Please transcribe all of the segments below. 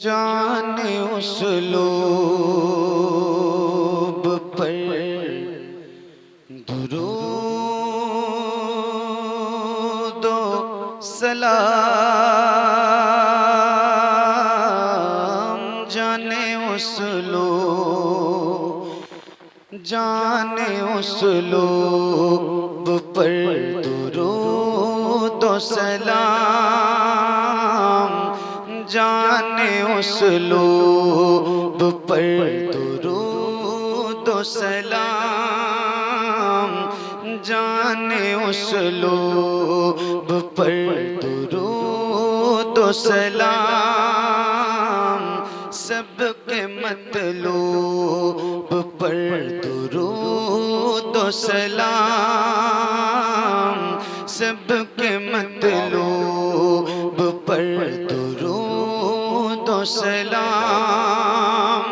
जाने उस लोब पर दुरूद सलाम। जाने उस लोब पर दुरूद सलाम। जाने उस लोब पर दुरूद सलाम। जाने उस लोब पर दुरूद सलाम। सबके मतलूब पर दुरूद सलाम। सबके मतलूब पर दुरूद सलाम।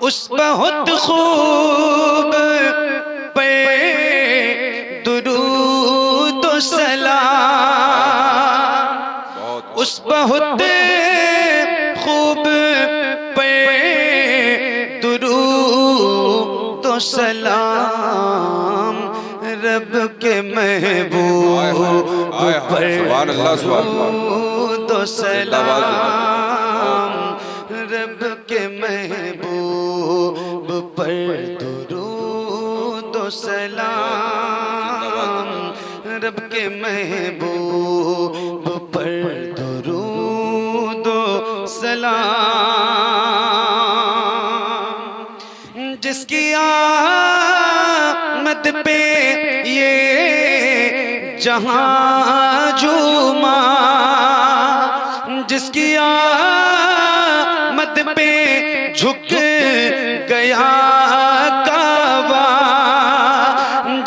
उस बहुत खूब पे दुरूद सलाम। उस बहुत खूब पे दुरूद सलाम। रब के महबूब पर दुरूद सलाम। रब के महबूब पर दुरूद सलाम। रब के महबूब पर दुरूद सलाम। जिसकी आमद पे ये जहां झूमा। जिसकी आमद पे झुक गया काबा।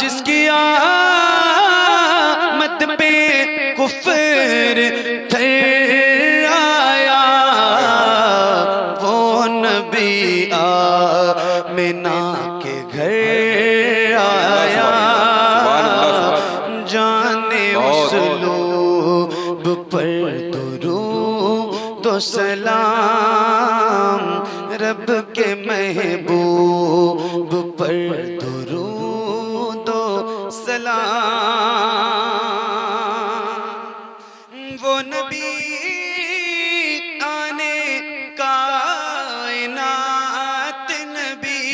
जिसकी आमद पे कुफ्र ठहराया। वो नबी आमिना के घर आया। जाने उस लोब पर दुरूद सलाम। रब के महबूब पर दुरूद सलाम। वो नबी आने कायनात नबी।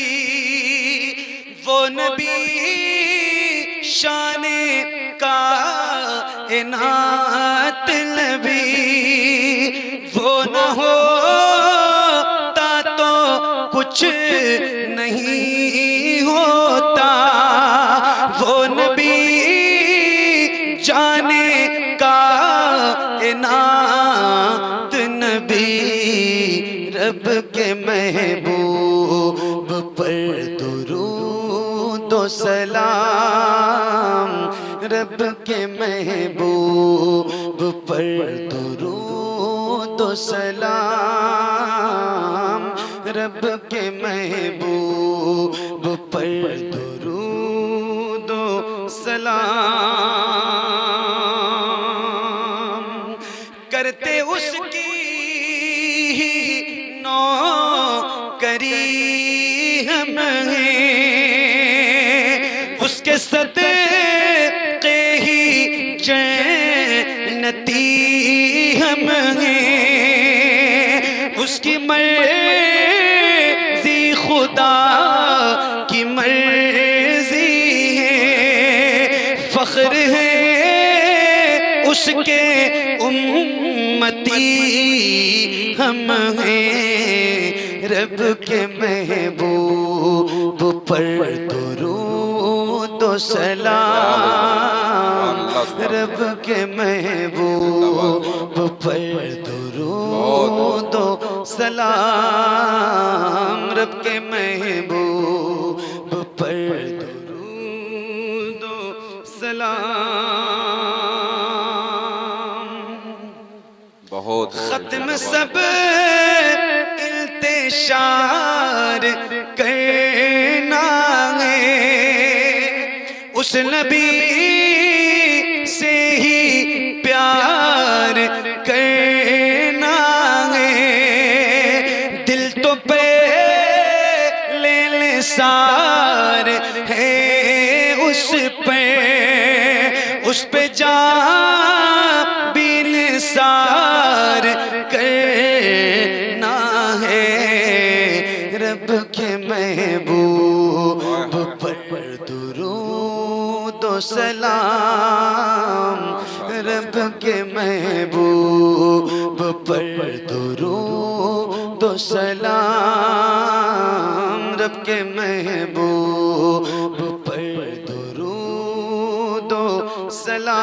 वो नबी शाने कायनात नबी। वो न होता तो कुछ नहीं होता। वो नबी जाने कायनात नबी। रब के महबूब पर दुरूद सलाम। रब के महबूब पर दुरूद सलाम। रब के महबूब पर दुरूद सलाम। करते उसकी नौकरी हम हैं। उसके सदक़े ही जन्नती हम हैं। उसकी मर्ज़ी खुदा की मर्ज़ी है। फ़ख्र है उसके उम्मती हम हैं। रब के महबूब पर दुरूद सलाम। रब के महबूब पर दुरूद सलाम। रब के महबूब पर दुरूद सलाम। बहुत खत्म सब इल्तिशार करना है। उस नबी से ही प्यार करना है। निसार है उस पे जान भी निसार करना है। रब के महबूब पर दुरूद व सलाम, रब के महबूब पर दुरूद व सलाम, रब के महबूब पर दुरूद व सलाम।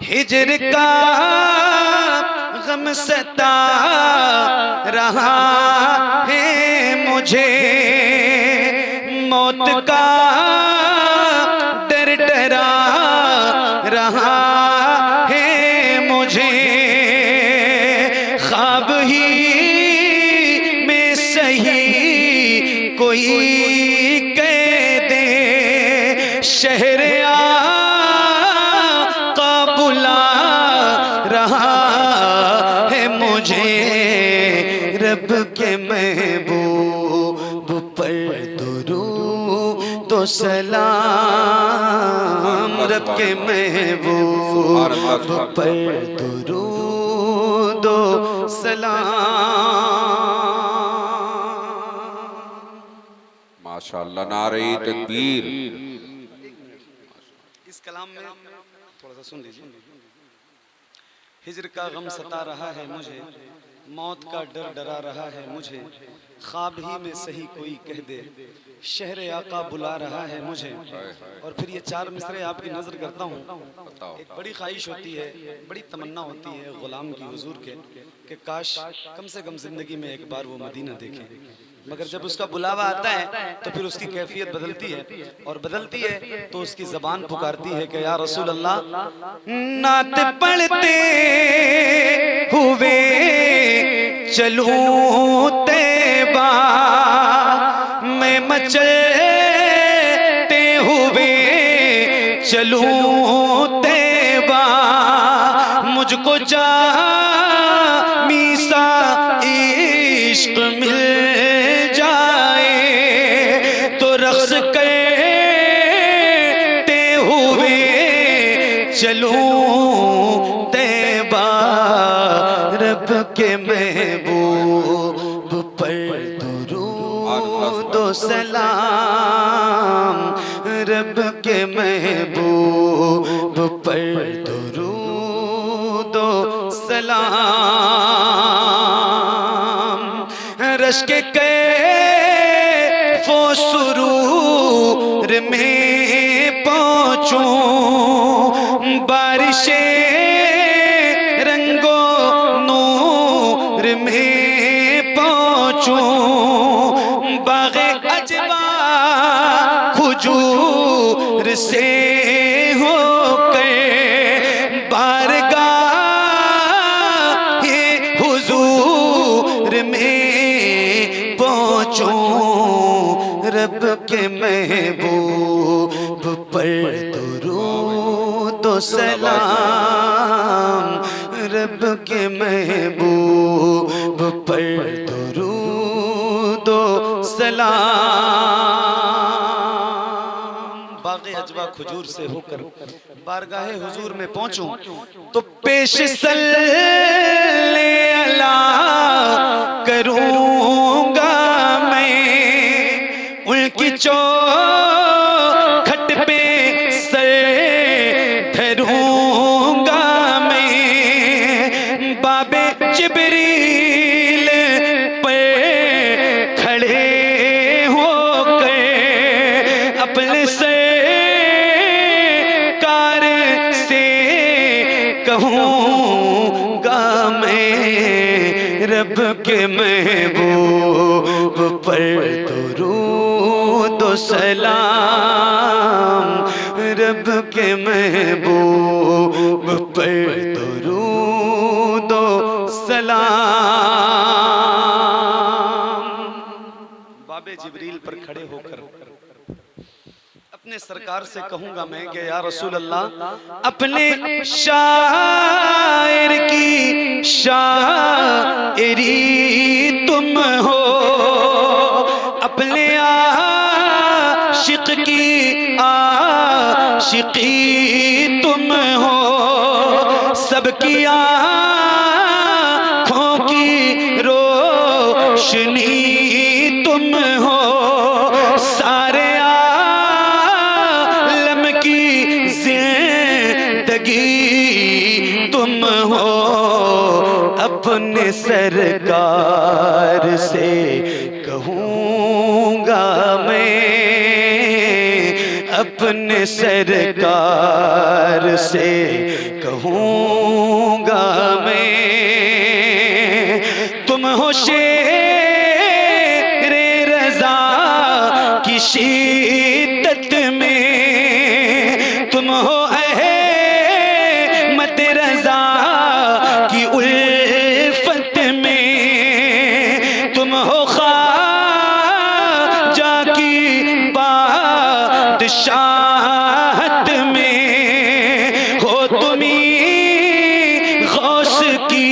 हिज्र का गम सता रहा है मुझे, मौत का डर डरा रहा है मुझे। ख्वाब ही में सही कोई कह दे, शहर आका बुला रहा है मुझे। रब के महबूब पर दुरूद व सलाम, रब के महबूब पर दुरूद व सलाम। माशाअल्लाह, नारे तकबीर। इस कलाम में थोड़ा सा सुन लीजिए। हिज्र का गम सता रहा है मुझे, मौत का डर डरा रहा है मुझे। ख्वाब ही में सही कोई कह दे, शहर आका बुला रहा है मुझे। और फिर ये चार मिसरे आपकी नजर करता हूँ। एक बड़ी ख्वाहिश होती है, बड़ी तमन्ना होती है गुलाम की हुजूर के कि काश कम से कम जिंदगी में एक बार वो मदीना देखे। मगर जब उसका बुलावा आता है तो फिर उसकी कैफियत बदलती है, और बदलती है तो उसकी जबान पुकारती है कि या रसूल अल्लाह। नात पढ़ते हुए चलूं तैबा, मैं मचलते हुए चलूं तैबा, मुझको जामी सा इश्क मिल जाए तो रक्स करते हुए चलूं तैबा। रब के महबूब पर दुरूद व सलाम, रब के महबूब पर दुरूद व सलाम। रश्क कैफ़ो सुरूर में पहुँचूं, बारिशे रंगो नूर में पहुँचूं, बाग़े अजवा खुजूर से होकर बारगाहे हुजूर में पहुँचूं। रब के महबूब पर दुरूद व सलाम, रब के महबूब पर दुरूद व सलाम। बाग़े अजवा खुजूर से होकर बारगाहे हुजूर में पहुंचूं तो पेश सल्ले अला करूंगा मैं, उनकी चौखट पे सर धरूंगा मैं। बाबे जिब्रील पे खड़े होकर अपने सरकार से कहूंगा मैं, रब के महबूब पर दुरूद व सलाम, रब के महबूब पर दुरूद व सलाम। बाबे जिब्रील पर खड़े होकर अपने सरकार से कहूंगा मैं कि या रसूल अल्लाह, अपने शायर की शायरी तुम हो, की आशिकी तुम हो, सबकी आँखों की रोशनी तुम हो, सारे आलम की जिंदगी तुम हो। अपने सरकार से कहूँगा मैं, अपने सरकार से कहूँगा मैं, तुम हो शेरे रज़ा की शिद्दत में, तुम हो अहमद रज़ा की उल्फत में, तुम हो ख्वाजा की बादशाहत में, हो तुम्ही गौस की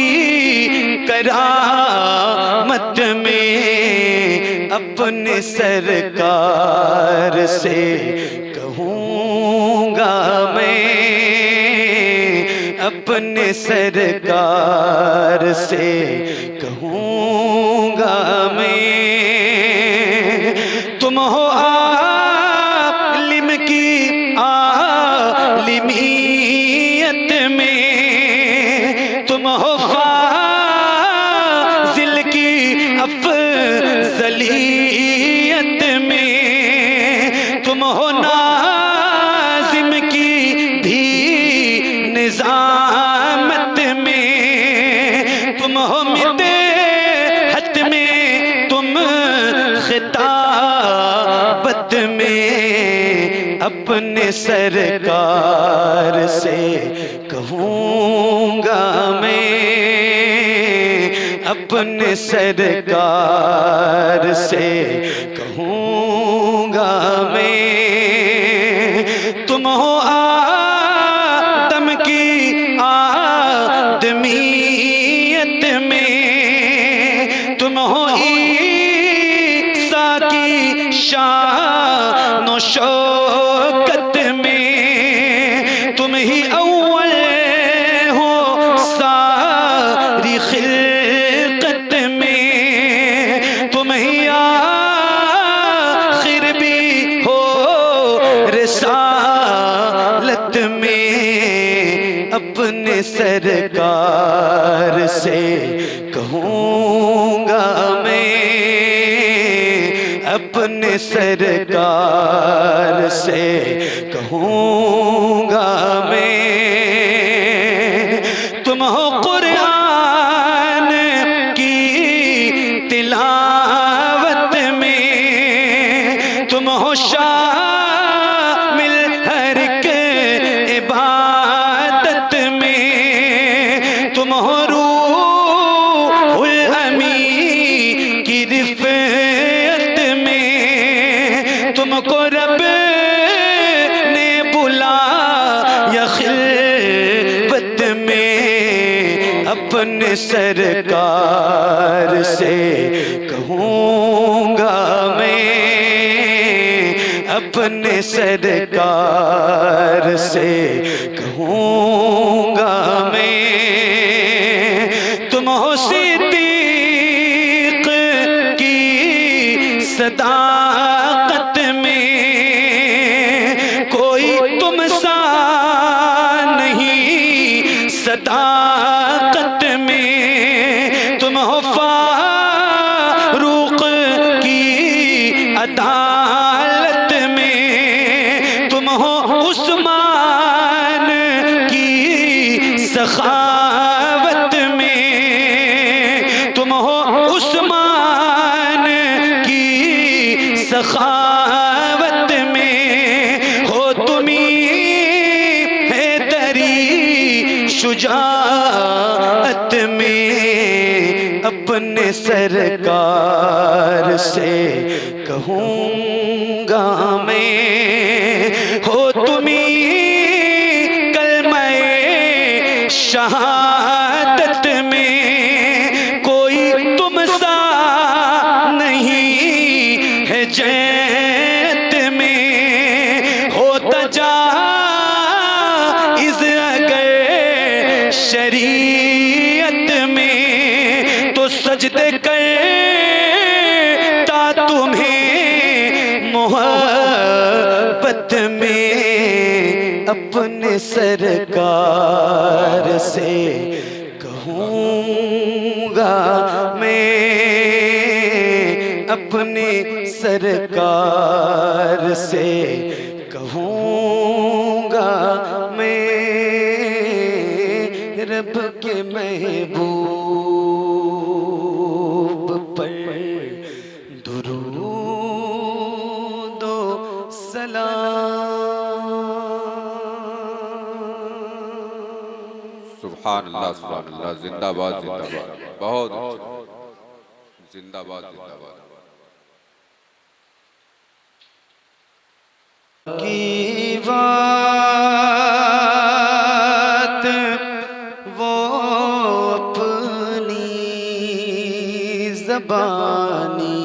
करामत में। अपने सरकार से कहूँगा मैं, अपने सरकार से कहूँगा मैं, तुम हो आलिम की आलिमियत में, तुम हो फाजिल की अफजलियत में, तुम हो नाज़िम की भी निज़ामत में, तुम हो मिदहत में, तुम खिताबत में। अपने सरकार से कहूँगा मैं, अपने सरकार से कहूँगा मैं, तुम हो आदम की आदमियत में, तुम हो ईसा की शान व शौकत में, तुम ही अव्वल हो सारी खिल्कत में, तुम ही आखिर भी हो रिसालत में। अपने सरकार से कहूँगा मैं, अपने सरकार से कहूँगा मैं, तुम हो कुरान की तिलावत में, तुम हो शामिल हर एक इबादत में, तुम हो रूहुल अमीन की रिफ़अत में, तुमको रब ने बुलाया खिलवत में। अपने सरकार से कहूँगा मैं, अपने सरकार से कहूँगा मैं, तुम हो सिद्दीक़ की सदाकत में, कोई तुम सा नहीं सदाकत में, तुम हो फारूक की अदालत में, तुम हो उस्मान की सखावत में, तुम हो उस्मान की सखावत में, हो तुम्ही हैदरी शुजाअत में। अपने सरकार से कहूँगा मैं, हो तुम्ही कलमे शहादत में, कोई तुम सा नहीं है जैत में, सजदे करता तुम्हें मोहब्बत में अपने सरकार से कहूँगा मैं, अपने सरकार से कहूँगा मैं, रब के महबूब पर दुरूद व सलाम। सुभान अल्लाह, सुभान अल्लाह, जिंदाबाद जिंदाबाद, बहुत अच्छा, जिंदाबाद जिंदाबाद। की बात वो अपनी ज़बानी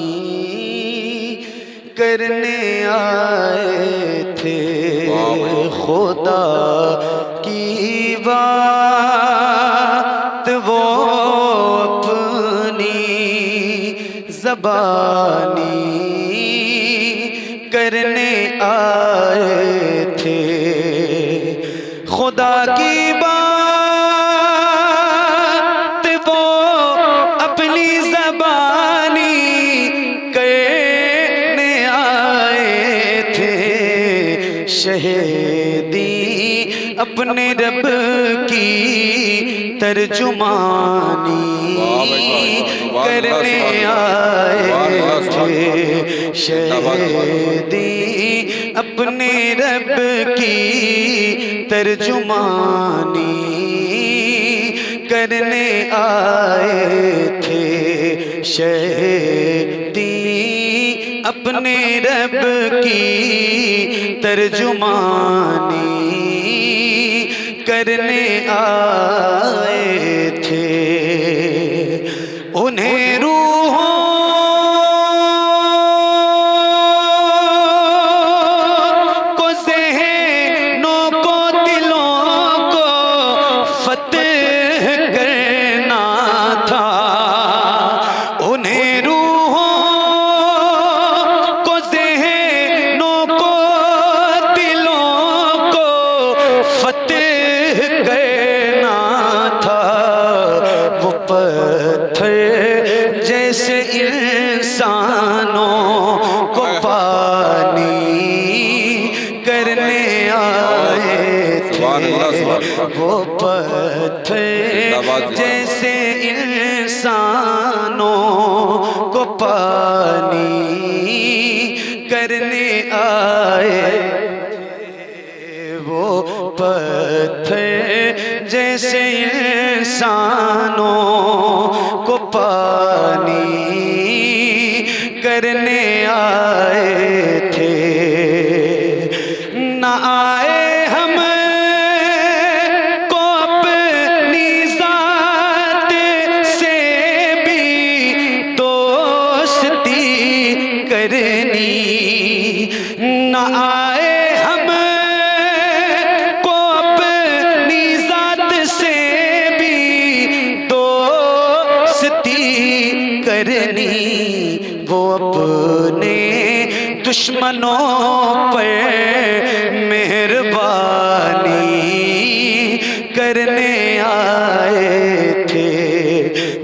करने आए थे, खुदा की बात वो अपनी ज़बानी करने आए थे, खुदा की बात वो अपनी ज़बानी करने आए थे, शहीदी अपने रब की तर्जुमानी करने आए थे, शहीदी अपने रब की तर्जुमानी करने आए थे, शहीदी अपने रब की तर्जुमानी करने आए थे। उन्हें रूहों को, ज़हनों को, दिलों को फतेह करना था, उन्हें रूहों को, ज़हनों को, दिलों को फतेह करना था, वो पत्थर जैसे इंसानों को पानी करने आए थे, वो पत्थर जैसे इंसानों को पानी करने आए थे, वो पत्थर जैसे इंसानों को पानी करने आए थे। न आए हम को अपनी ज़ात से भी दोस्ती करनी, न आए हम को अपनी ज़ात से भी दोस्ती करनी, वो अपने दुश्मनों पर मेहरबानी करने आए थे,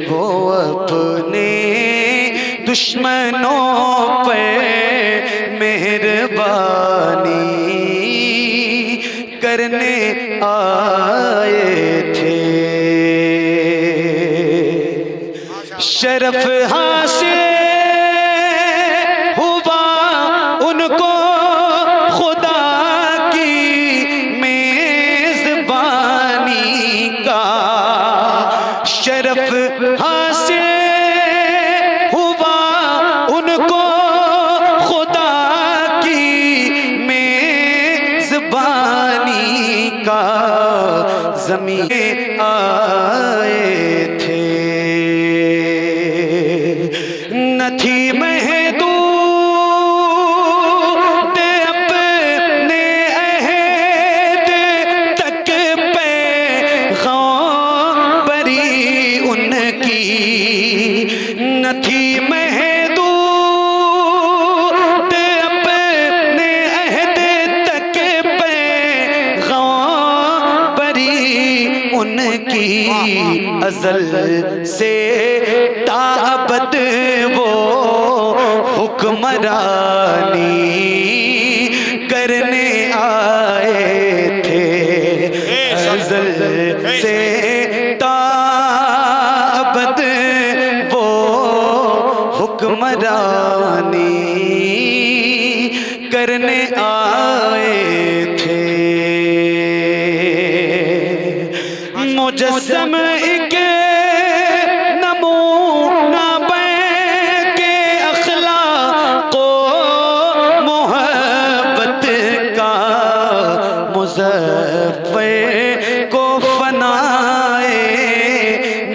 वो अपने दुश्मनों पर मेहरबानी करने आए थे। शरफ हासिल हुआ उनको खुदा की मेज़बानी का, शरफ हासिल हुआ उनको खुदा की मेज़बानी का, ज़मीन आए थे, न थी महदूद अपने अहद तक पैग़ाम्बरी उनकी, न थी महदूद अपने अहद तक पैगंबरी उनकी अज़ल से ताअबद वो हुक्मरानी करने आए थे। अज़ल से ताअबद वो हुक्मरानी करने आए थे। मुजस्सम के नमूना बन के अखलाको मोहब्बत का मुज़फ़्फ़र को फनाए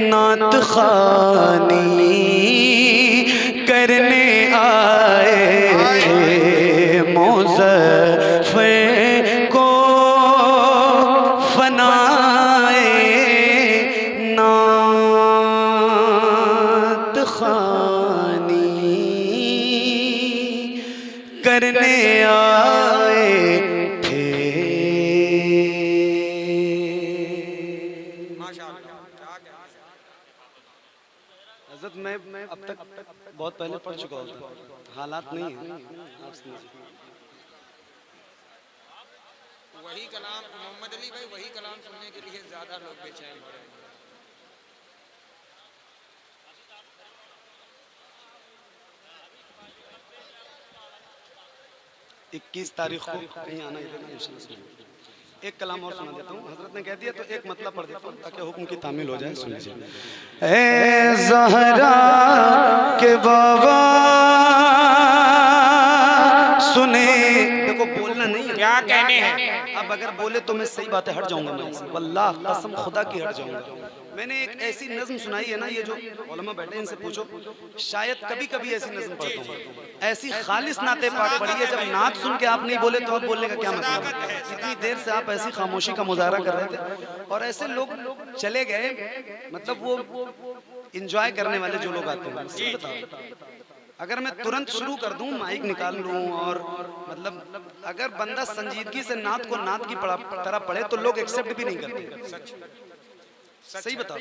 नात ख़ानी करने आए थे। मुज़फ़्फ़र को फनाए नात ख़ानी करने आए थे। हज़रत मैं अब तक बहुत पहले पढ़ चुका होता, हालात नहीं है। आप सुनिए। वही कलाम मोहम्मद अली भाई, वही कलाम सुनने के लिए ज्यादा लोग बेचैन हो रहे हैं। 21 तारीख को कहीं आना इधर इंशाल्लाह। एक कलाम और सुना देता हूँ, हजरत ने कह दिया तो एक मतलब पढ़ देता हूँ ताकि हुक्म की तामील हो जाए। सुन लीजिए। ए ज़हरा के बाबा सुने, देखो बोलना नहीं है, क्या कहने हैं। अब अगर बोले तो मैं सही बात है हट जाऊंगा मैं, वल्लाह कसम खुदा की हट जाऊंगा। मैंने एक ऐसी नज़्म सुनाई है ना, ये जो उलमा बैठे इनसे पूछो, शायद कभी कभी ऐसी नज़्म पढ़ता हूँ, ऐसी खालिस नाते पाक पढ़ी है। जब नात सुन के आप नहीं बोले तो आप बोलने का क्या मतलब है। इतनी देर से आप ऐसी खामोशी का मुजाहरा कर रहे थे और ऐसे लोग चले गए, मतलब वो इंजॉय करने वाले जो लोग आते हैं। सही बताओ, अगर मैं तुरंत शुरू कर दूं, माइक निकाल लूं और मतलब अगर बंदा संजीदगी से नात को नात की तरह पढ़े तो लोग एक्सेप्ट भी नहीं करते। सही बताओ,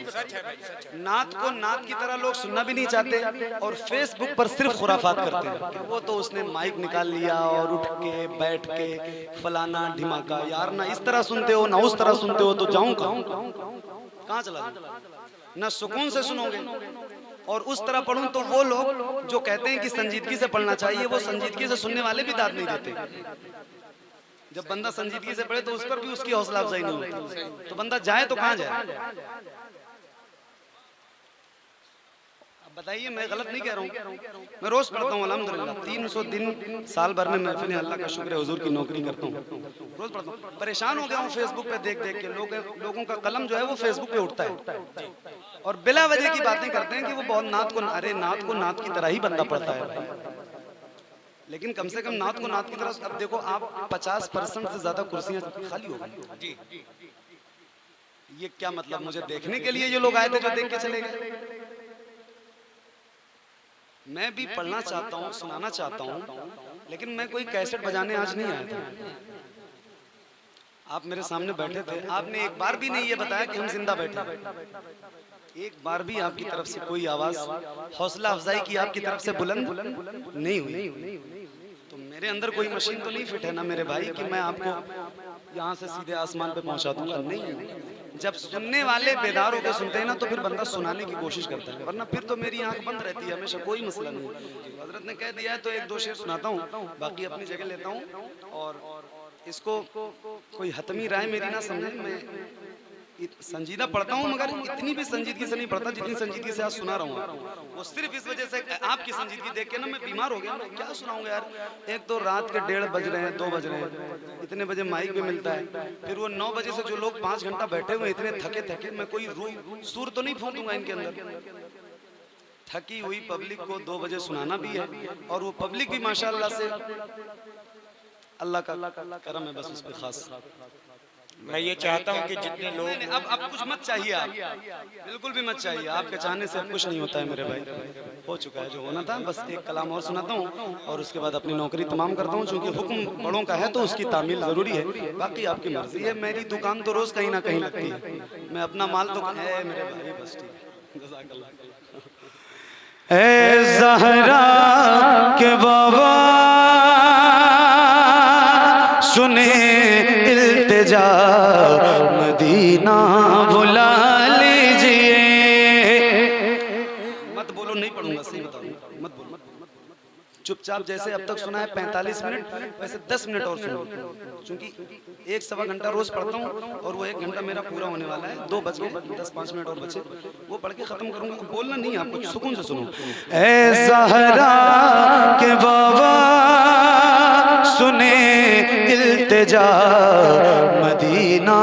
नात को नात की तरह लोग सुनना भी नहीं चाहते और फेसबुक पर सिर्फ खुराफात करते हैं कि वो तो उसने माइक निकाल लिया और उठ के बैठ के फलाना ढिमाका। यार ना इस तरह सुनते हो ना उस तरह सुनते हो तो जाऊं कहाँ चला जाऊं? ना सुकून से सुनोगे और उस तरह पढ़ूं तो वो लोग जो कहते हैं कि संजीदगी से पढ़ना चाहिए, वो संजीदगी से सुनने वाले भी दाद नहीं देते। जब बंदा संजीदगी से पढ़े तो उस पर भी उसकी हौसला अफजाई नहीं होती, तो बंदा जाए तो कहाँ जाए। अब बताइए, मैं गलत नहीं कह रहा हूँ, मैं रोज पढ़ता हूँ अल्हम्दुलिल्लाह। 300 दिन साल भर में महफिल, अल्लाह का शुक्र है, हुजूर की नौकरी करता हूँ, रोज पढ़ता हूँ। परेशान हो गया हूँ फेसबुक पे देख देख के, लोगों का कलम जो है वो फेसबुक पे उठता है और बिला वजह की बातें करते हैं कि वो बहुत नात को, अरे नात को नात की तरह ही बंदा पढ़ता है, लेकिन कम से कम नात को नात की तरह। अब देखो आप 50% से ज्यादा कुर्सियां खाली हो गई, ये क्या मतलब? मुझे देखने के लिए ये लोग आए थे जो देख के चले गए। मैं भी पढ़ना चाहता हूँ, सुनाना चाहता हूँ, लेकिन मैं कोई कैसेट बजाने आज नहीं आया था। आप मेरे सामने बैठे थे, आपने एक बार भी नहीं ये बताया कि हम जिंदा बैठे, एक बार भी आपकी तरफ से कोई आवाज हौसला अफजाई की आपकी तरफ से बुलंद नहीं हुई। तो मेरे अंदर कोई मशीन तो नहीं फिट है ना मेरे भाई कि मैं आपको यहाँ से सीधे आसमान पे पहुंचा दूंगा। नहीं, जब सुनने वाले बेदार होकर सुनते हैं ना तो फिर बंदा सुनाने की कोशिश करता है, वरना फिर तो मेरी आंख बंद रहती है हमेशा, कोई मसला नहीं। हजरत ने कह दिया है तो एक दो शेर सुनाता हूँ, बाकी अपनी जगह लेता हूँ। और इसको कोई हतमी राय मेरी ना समझे, मैं संजीदा पढ़ता हूँ मगर इतनी भी संजीदगी से नहीं पढ़ता जितनी संजीदगी से आज सुना रहा हूँ। वो सिर्फ इस वजह से आपकी संजीदगी देख के ना मैं बीमार हो गया, मैं क्या सुनाऊंगा यार। एक तो रात के 1:30 बज रहे हैं, 2 बज रहे हैं, इतने बजे माइक भी मिलता है, फिर वो 9 बजे से जो लोग 5 घंटा बैठे हुए इतने थके थके, मैं कोई सुर तो नहीं फूंकूंगा इनके अंदर। थकी हुई पब्लिक को 2 बजे सुनाना भी है और वो पब्लिक भी माशाअल्लाह से अल्लाह का करम है, बस उस पर खास मैं ये चाहता हूँ कि जितने लोग नहीं, अब कुछ मत चाहिए आप, बिल्कुल भी मत चाहिए। आपके चाहने से अब कुछ नहीं होता है मेरे भाई, हो चुका है जो होना था। बस एक कलाम और सुनाता हूँ और उसके बाद अपनी नौकरी तमाम करता हूँ, क्योंकि हुक्म बड़ों का है तो उसकी तामील जरूरी है। बाकी आपकी मर्जी है, मेरी दुकान तो रोज कहीं ना कहीं लगती है, मैं अपना माल तो है मेरे भाई, बस ठीक है। जज़ाकल्लाह। ऐ ज़हरा के बाबा सुने इल्तिजा, मदीना बुला लीजिए। मत बोलो, नहीं पढ़ूंगा, सही बताऊं, मत बोलो, चुपचाप जैसे अब तक सुना है 45 मिनट, वैसे 10 मिनट और सुनो, क्योंकि 1-1.25 घंटा रोज पढ़ता हूँ और वो 1 घंटा मेरा पूरा होने वाला है। 2 बज गए, 10-5 मिनट और बचे, वो पढ़ के खत्म करूंगा। बोलना नहीं, आपको सुकून से सुनो। ऐ ज़हरा के बाबा सुने इल्तिजा, मदीना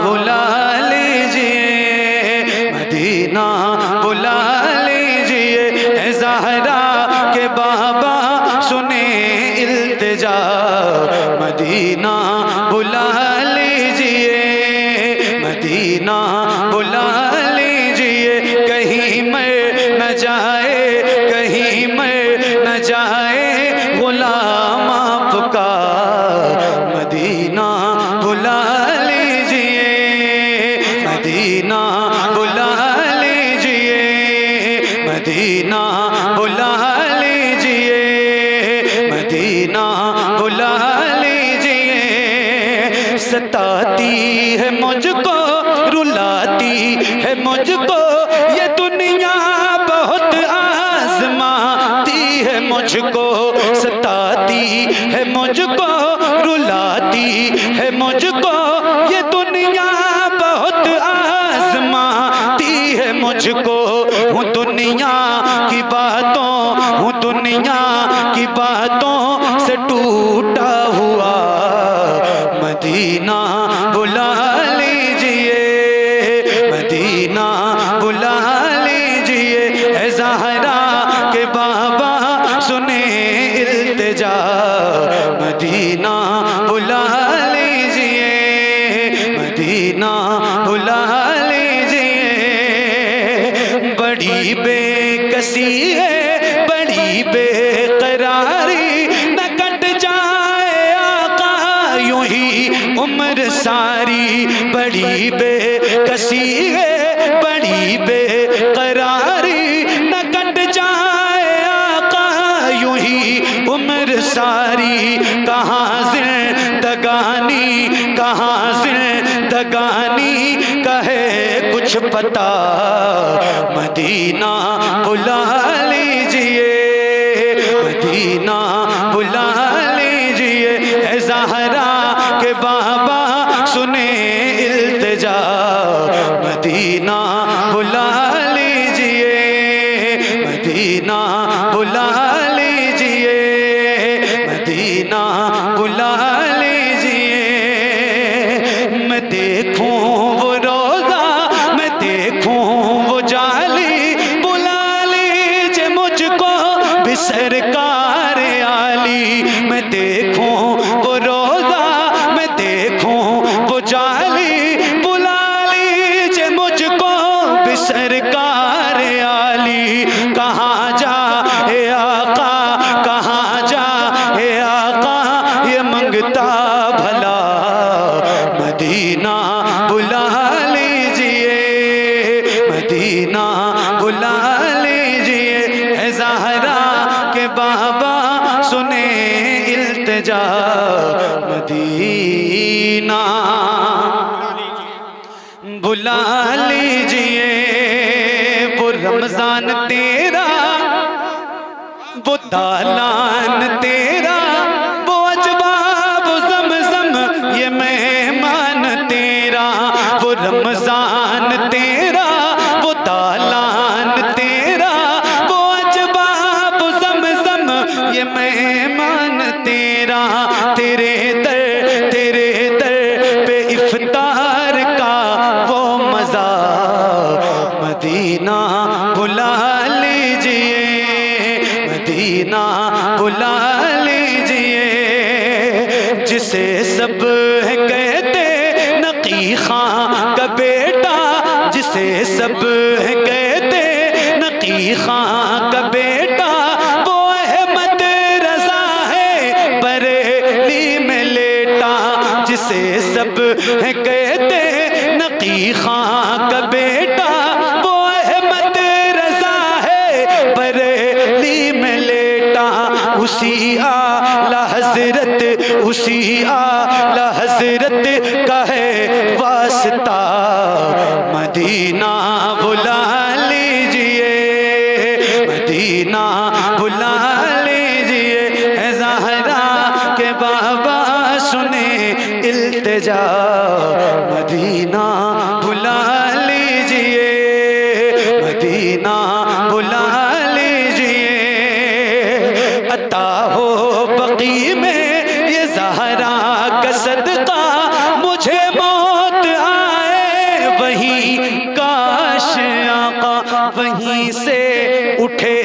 बुला लीजिए, मदीना बुला लीजिए। ऐ ज़हरा के बाबा सुने इल्तिजा, मदीना बुला लीजिए, मदीना बुला लीजिए। कहीं मर न जाए, कहीं मर न जाए गुलाम आपका, मदीना बुला लीजिए, मदीना बुला लीजिए, मदीना बुला लीजिए, मदीना बुला लीजिए। सताती है मुझको, रुलाती है मुझको ये दुनिया, बहुत आज़माती है मुझको। सताती है मुझको, रुलाती है मुझको ये दुनिया, बहुत आज़माती है मुझको। हूँ दुनिया की बातों, हूँ दुनिया की बातों से टूटा हुआ, मदीना बुला लीजिए, मदीना बुला लीजिए। ऐ ज़हरा के बाबा सुने इल्तिजा, मदीना बुला लीजिए, मदीना बुला लीजिए। बड़ी बेकसी है, बड़ी बेकरारी, न कट जाए आका यूं ही उम्र सारी। बड़ी बेकसी है, बड़ी बेकरारी, न कट जाए आका यूं ही उम्र सारी। कहाँ जिंदगानी, कहाँ जिंदगानी कहे कुछ पता, मदीना बुला लीजिए, मदीना बुला लीजिए। ऐ ज़हरा के बाबा सुने इल्तिजा, मदीना बुला लीजिए, मदीना बुला लीजिए, मदीना बुला लीजिए। मैं देखूं वो रोज़ा, मैं देखूं वो जाली, बुला लीजिए मुझको भी सरकार आली। मैं देखूं वो रोज़ा, मैं देखूं वो जाली, बुला लीजिए मुझको भी सरकार आली। कहाँ जा ए आका, कहाँ जा ए आका, ये मंगता भला, मदीना बुला लीजिए, मदीना बुला लीजिए। ऐ ज़हरा के बाबा सुने इल्तिजा, मदीना बुला लीजिए। वो रमजान तेरा, वो दालान तेरा, वो अजवाब ज़मज़म ये मेहमान तेरा। वो रमजान तेरा, वो दालान तेरा, वो अजवाब ज़मज़म ये मेहमान तेरा। तेरे दर पे इफ्तार का वो मज़ा, मदीना बुला लीजिए, मदीना बुला लीजिए। जिसे सब है कहते नकी खां का बेटा जिसे सब कहते नकी खां का बेटा, वो अहमद रजा है बरेली में लेटा, जिसे सब कहते नकी खां का बेटा, वो अहमद रजा है बरेली में लेटा। उसी आला हजरत, उसी आला हजरत का है वास्ता, मदीना बुला लीजिए, मदीना बुला लीजिए। ज़हरा के बाबा सुने इल्तिजा, मदीना बुला लीजिए, मदीना बुला लीजिए। अता हो बकी में ये ज़हरा का सदका, मुझे मौत आए वहीं काश आका वहीं से उठे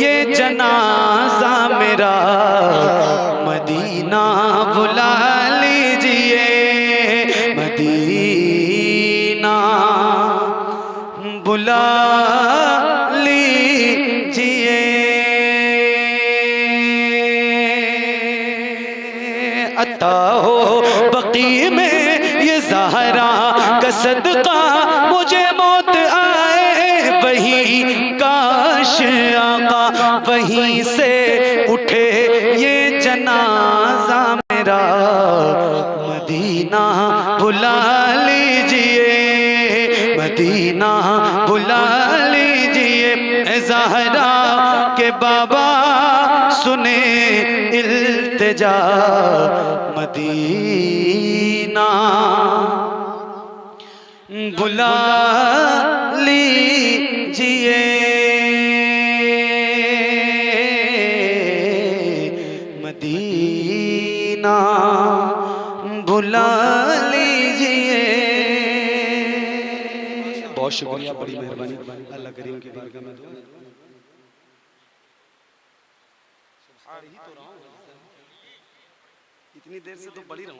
ये जनाजा मेरा, मदीना बुला लीजिए, मदीना बुला लीजिए। अता हो बकी में ये ज़हरा का सदका, मुझे मौत आए वहीं काश आका वहीं से उठे ये जनाजा मेरा, मदीना बुला लीजिए, मदीना बुला लीजिए। ज़हरा के बाबा सुने इल्तिजा, मदीना बुला लीजिए, मदीना बुला लीजिए। बहुत शुक्रिया, बड़ी मेहरबानी, अल्लाह करीम की बारगाह में दुआ। ही तो रहा हूं, इतनी देर से तो पढ़ी रहूं।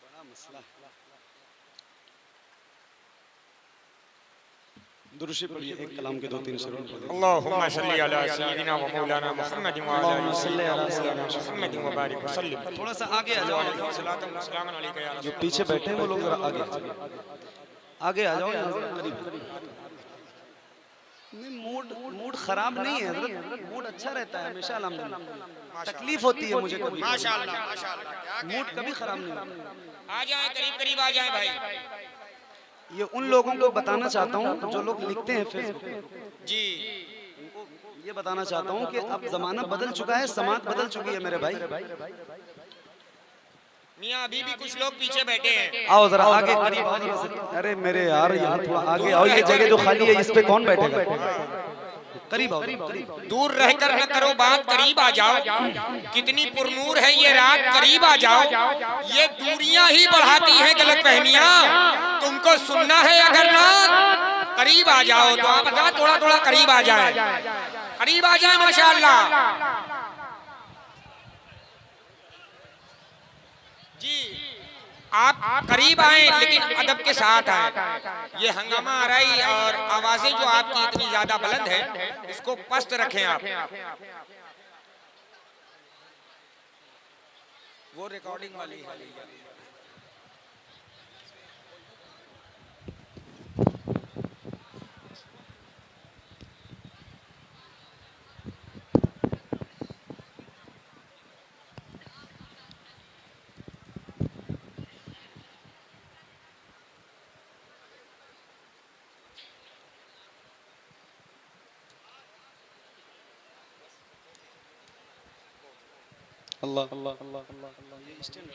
बड़ा मसला दुरुशी पढ़िए, एक कलाम के 2-3 शेर पढ़ दो। अल्लाहुम्मा सल्ली अला सय्यिदिना व मौलाना मुहम्मद व अला आलि मुहम्मद व बारिक व सल्लिम। थोड़ा सा आगे आ जाओ, सलातु व सलाम अलैका या जो पीछे बैठे हैं वो लोग जरा आगे आगे आ जाओ। नहीं, मूड खराब नहीं है हज़रत, मूड अच्छा रहता है हमेशा अल्हम्दुलिल्लाह। तकलीफ होती है मुझे कभी, माशाअल्लाह माशाअल्लाह, मूड कभी खराब नहीं होता। आ जाए करीब करीब आ जाए भाई। ये उन लोगों को बताना चाहता हूँ जो लोग लिखते हैं फेसबुक जी, उनको ये बताना चाहता हूँ कि अब जमाना बदल चुका है, समाज बदल चुकी है मेरे भाई। मियां अभी भी कुछ लोग पीछे बैठे हैं। आओ जरा आगे करीब आओ जरा से। अरे मेरे यार यहाँ थोड़ा आगे आओ, ये जगह जो खाली है इस पे कौन बैठेगा? करीब आओ, दूर रहकर न करो बात, करीब आ जाओ। कितनी पुरनूर है ये रात, करीब आ जाओ। ये दूरियां ही बढ़ाती हैं गलतफहमियां, तुमको सुनना है अगर ना करीब आ जाओ तो आप थोड़ा थोड़ा करीब आ जाए, करीब आ जाए माशाअल्लाह जी। आप करीब आए लेकिन अदब के साथ आए। ये हंगामा आ रही और आवाजें जो आपकी इतनी ज्यादा बुलंद है, इसको पस्त रखें आप। वो रिकॉर्डिंग वाली है। अल्लाह अल्लाह अल्लाह अल्लाह। ये स्टैंड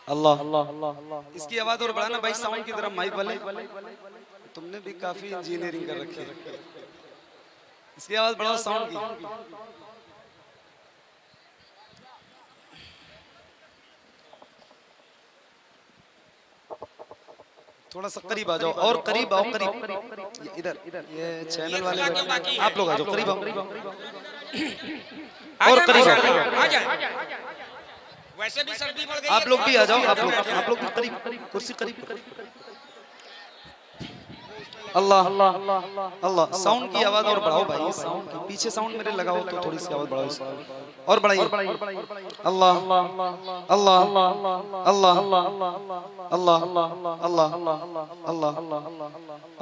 अल्लाह अल्लाह अल्लाह। इसकी आवाज और बढ़ाना भाई, साउंड की तरफ माइक वाले। तुमने भी काफी इंजीनियरिंग कर रखी है, इसकी आवाज बढ़ाओ साउंड की। थोड़ा सा करीब आ जाओ और करीब आओ, करीब इधर ये चैनल वाले आप लोग आ जाओ, करीब आओ और करीब आओ। वैसे भी सर्दी बढ़ गई, आप लोग भी आ जाओ, आप लोग भी करीब, कुर्सी करीब। अल्लाह अल्लाह, साउंड की आवाज और बढ़ाओ भाई, साउंड की पीछे साउंड मेरे लगाओ तो थोड़ी सी आवाज बढ़ाओ और बढ़ाइए। अल्लाह अल्लाह अल्लाह अल्लाह अल्लाह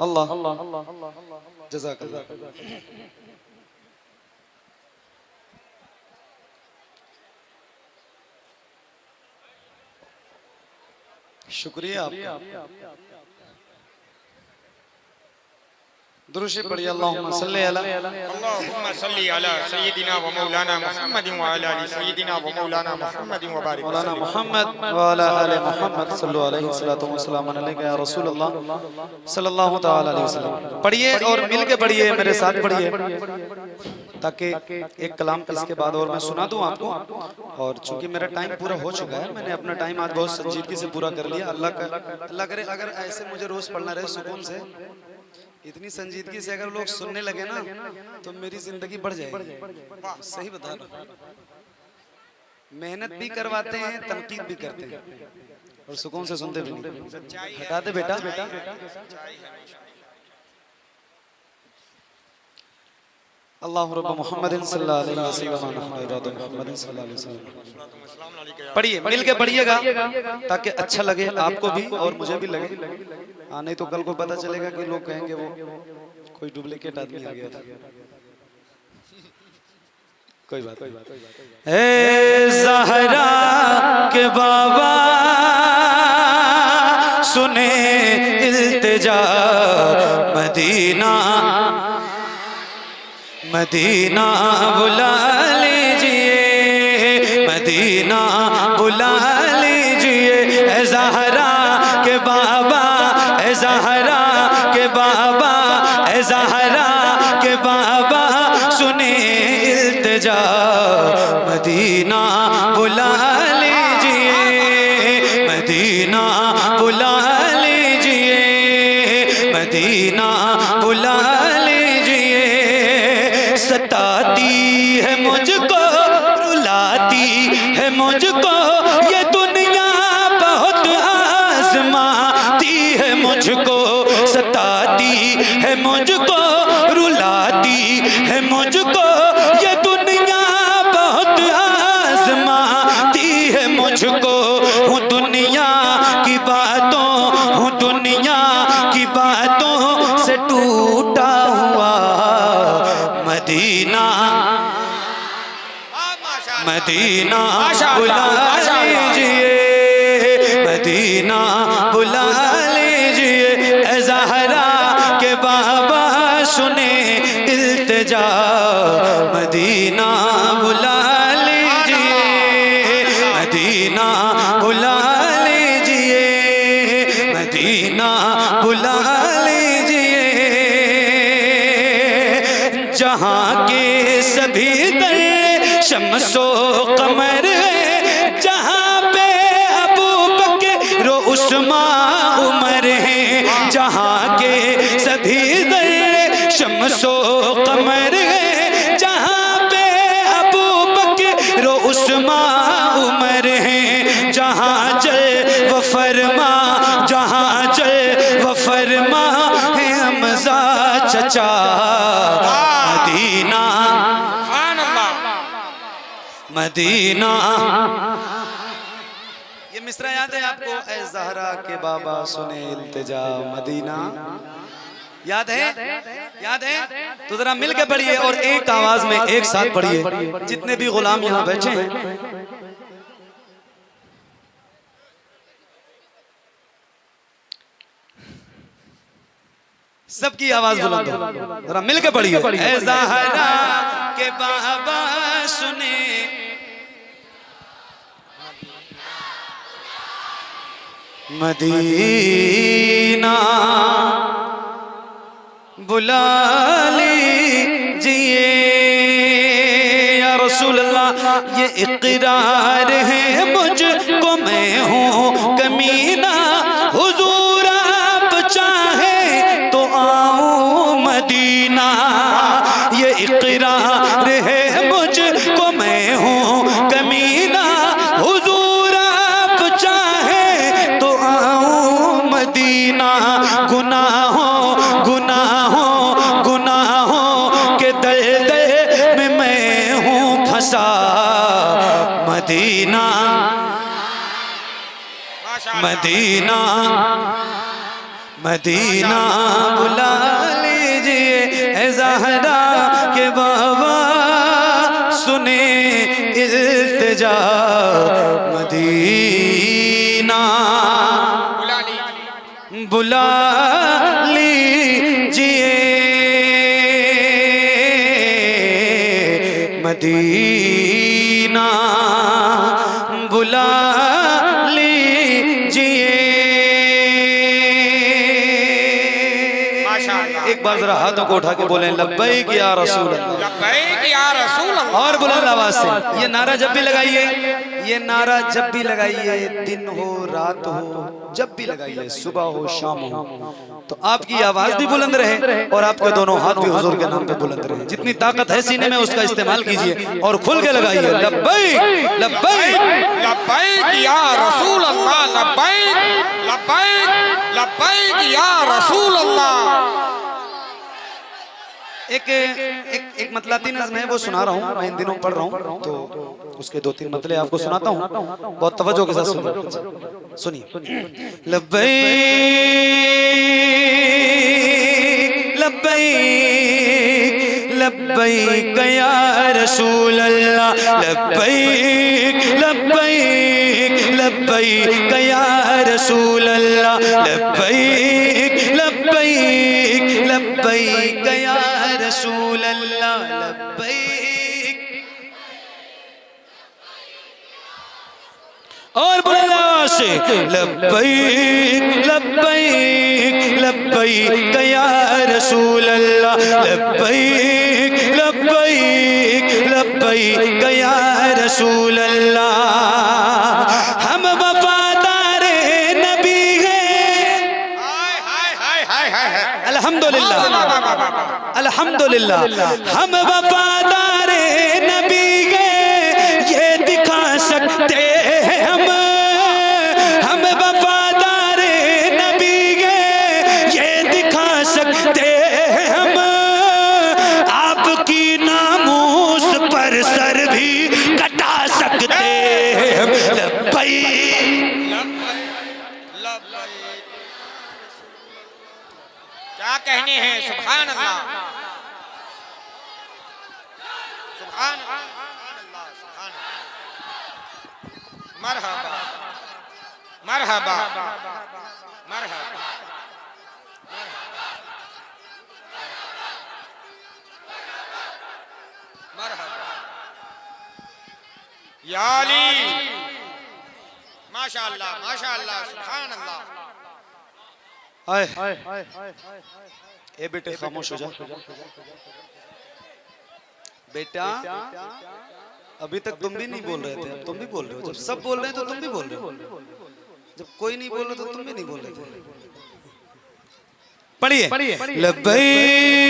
अल्लाह अल्लाह, जज़ाकल्लाह। शुक्रिया आपका। दुरूद पढ़िए, अल्लाहुम्मा सल्ली अला सय्यिदिना व मौलाना मुहम्मदिन व अला आलि सय्यिदिना व मौलाना मुहम्मदिन व बारिक मौलाना मुहम्मद व अला आलि मुहम्मद सल्लल्लाहु अलैहि वसल्लम अलैका या रसूलल्लाह सल्लल्लाहु तआला अलैहि वसल्लम। पढ़िए और मिल के पढ़िए, मेरे साथ पढ़िए, ताकि एक कलाम इसके बाद और मैं सुना दूं आपको। और चूंकि मेरा टाइम पूरा हो चुका है, मैंने अपना टाइम आज बहुत संजीदगी से पूरा कर लिया। अल्लाह करे अगर ऐसे मुझे रोज पढ़ना रहे सुकून से, इतनी संजीदगी से अगर लोग सुनने लगे ना तो मेरी जिंदगी बढ़ जाएगी। सही बता रहा हूं, मेहनत भी करवाते हैं, तनकीद भी करते हैं और सुकून से सुनते भी नहीं। हटा दे बेटा। अल्लाहु रब्ब मुहम्मदिन सल्लल्लाहु अलैहि वसल्लम मुहम्मदिन सल्लल्लाहु अलैहि वसल्लम। पढ़िए, मिल के पढ़िएगा ताकि अच्छा लगे आपको भी और मुझे भी लगे। हाँ, नहीं तो कल को पता चलेगा कि लोग कहेंगे वो कोई डुप्लीकेट आदमी आ गया था। कोई बात नहीं। ए ज़हरा के बाबा सुने इल्तिजा, मदीना मदीना बुला लीजिए, मदीना बुला लीजिए। ए ज़हरा के बाबा, ए ज़हरा के बाबा, ए ज़हरा के बाबा सुने इल्तिजा, मदीना बुला लीजिए, मदीना बुला लीजिए, मदीना बुला लीजिए। सताती है मुझको, रुलाती है मुझको ये दुनिया, बहुत आज़माती है मुझको। सताती है मुझको, रुलाती है मुझको ये दुनिया, बहुत आज़माती है मुझको। हूँ दुनिया की बातों, हूँ दुनिया की बातों से टूटा हुआ। मदीना मदीना बुला लीजिए, मदीना बुला लीजिए। ए ज़हरा के बाबा सुने इल्तिजा, मदीना बुला लीजिए, मदीना बुला लीजिए, मदीना बुला लीजिए। जहाँ के सभी दर शम्सो कमर है, जहाँ पे अबू बकर उस्मान उमर है, जहाँ के सभी दर शम्सो कमर है, जहाँ पे अबू बकर उस्मान उमर है। जहाँ चल वो फरमा, जहाँ चल वो फरमा है हमज़ा चचा। मदीना मदीना। ये मिसरा याद है आपको? ए ज़हरा के बाबा सुने इल्तिजा, मदीना। याद है? याद है? तो जरा मिल के पढ़िए और एक आवाज में एक साथ पढ़िए, जितने भी गुलाम यहाँ बैठे हैं। सबकी आवाज बुलंद हो, जरा मिल के पढ़िए। ए ज़हरा के बाबा सुने, मदीना बुला लीजिए। या रसूल अल्लाह, ये इक़रार है मुझको, मैं हूँ कमीना, हुजूर आप मदीना मदीना बुला लीजिए ए ज़हरा के बाबा सुने इल्तिजा मदीना बुला लीजिए मदीना बुला एक बार जरा हाथों को उठा के बोले लब्बैक या रसूल अल्लाह, लब्बैक या रसूल अल्लाह। और बुलंद आवाज से ये नारा जब भी लगाइए, ये नारा जब भी लगाइए, दिन हो रात हो जब भी लगाइए, सुबह हो शाम हो, तो आपकी आवाज भी बुलंद रहे और आपके दोनों हाथ भी हुजूर के नाम पे बुलंद रहे। जितनी ताकत है सीने में उसका इस्तेमाल कीजिए और खुल के लगाइए लब्बैक लब्बैक लब्बैक या रसूल अल्लाह, लब्बैक लब्बैक लब्बैक या रसूल अल्लाह। एक मतलाती नज़्म है वो सुना रहा हूँ, मैं इन दिनों पढ़ रहा हूँ, तो उसके 2-3 मतले आपको सुनाता हूँ, बहुत तवज्जो के साथ सुनिए। लब्बैक लब्बैक लब्बैक या रसूल अल्लाह, लब्बैक लब्बैक लब्बैक या रसूल अल्लाह, लब्बैक लब्बैक लब्बैक या रसूल अल्लाह, लब्बैक। और बोला से लब्बैक लब्बैक लब्बैक या रसूल अल्लाह, लब्बैक लब्बैक लब्बैक या रसूल अल्लाह। हम वफादार नबी हैं, अल्हम्दुलिल्लाह अल्हम्दुलिल्लाह, हम वफादार नबी हैं, ये दिखा सकते हैं हम वफादार नबी हैं, ये दिखा सकते हैं हम, आपकी नामूस पर सर भी कटा सकते हैं हम। क्या कहने हैं, सुभान अल्लाह सुभान अल्लाह सुभान अल्लाह। मरहबा मरहबा मरहबा मरहबा या अली, माशाअल्लाह माशाअल्लाह सुभान अल्लाह। ए बेटे खामोश हो जा बेटा, अभी तक तुम भी नहीं बोल रहे थे, तुम भी बोल रहे हो। जब सब बोल रहे हैं तो तुम भी बोल रहे हो, जब कोई नहीं बोल रहा तो तुम भी नहीं बोल रहे थे। पढ़िए लब्बैक